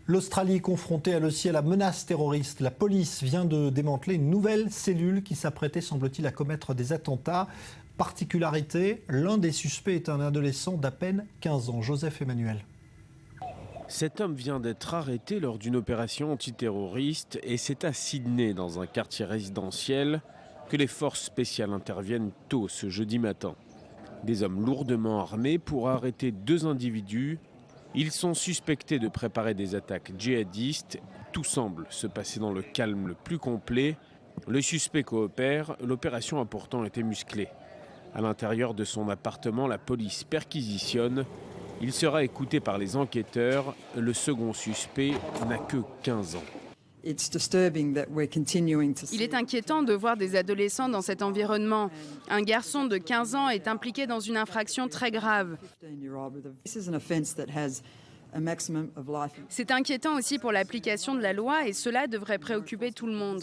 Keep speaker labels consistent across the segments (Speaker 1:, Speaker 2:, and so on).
Speaker 1: L'Australie confrontée elle aussi à la menace terroriste. La police vient de démanteler une nouvelle cellule qui s'apprêtait, semble-t-il, à commettre des attentats. Particularité, l'un des suspects est un adolescent d'à peine 15 ans. Joseph Emmanuel.
Speaker 2: Cet homme vient d'être arrêté lors d'une opération antiterroriste et c'est à Sydney, dans un quartier résidentiel, que les forces spéciales interviennent tôt ce jeudi matin. Des hommes lourdement armés pour arrêter 2 individus. Ils sont suspectés de préparer des attaques djihadistes. Tout semble se passer dans le calme le plus complet. Le suspect coopère, l'opération a pourtant été musclée. À l'intérieur de son appartement, la police perquisitionne. Il sera écouté par les enquêteurs. Le second suspect n'a que 15 ans.
Speaker 3: Il est inquiétant de voir des adolescents dans cet environnement. Un garçon de 15 ans est impliqué dans une infraction très grave. C'est inquiétant aussi pour l'application de la loi et cela devrait préoccuper tout le monde.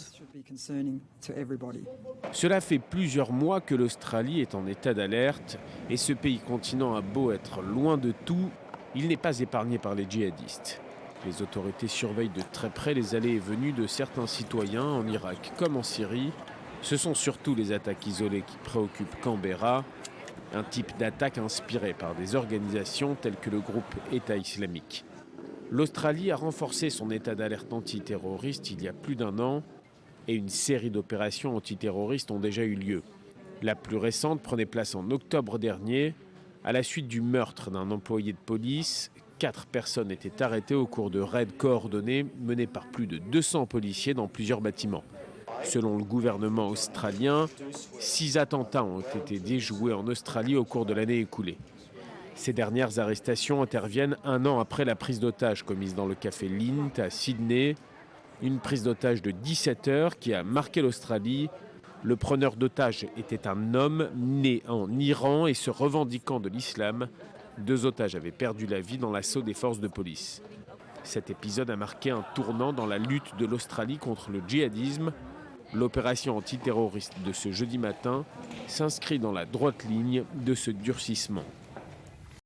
Speaker 2: Cela fait plusieurs mois que l'Australie est en état d'alerte et ce pays continent a beau être loin de tout, il n'est pas épargné par les djihadistes. Les autorités surveillent de très près les allées et venues de certains citoyens en Irak comme en Syrie. Ce sont surtout les attaques isolées qui préoccupent Canberra, un type d'attaque inspiré par des organisations telles que le groupe État islamique. L'Australie a renforcé son état d'alerte antiterroriste il y a plus d'1 an et une série d'opérations antiterroristes ont déjà eu lieu. La plus récente prenait place en octobre dernier, à la suite du meurtre d'un employé de police. 4 personnes étaient arrêtées au cours de raids coordonnés menés par plus de 200 policiers dans plusieurs bâtiments. Selon le gouvernement australien, 6 attentats ont été déjoués en Australie au cours de l'année écoulée. Ces dernières arrestations interviennent 1 an après la prise d'otage commise dans le café Lindt à Sydney. Une prise d'otage de 17 heures qui a marqué l'Australie. Le preneur d'otage était un homme né en Iran et se revendiquant de l'islam. 2 otages avaient perdu la vie dans l'assaut des forces de police. Cet épisode a marqué un tournant dans la lutte de l'Australie contre le djihadisme. L'opération antiterroriste de ce jeudi matin s'inscrit dans la droite ligne de ce durcissement.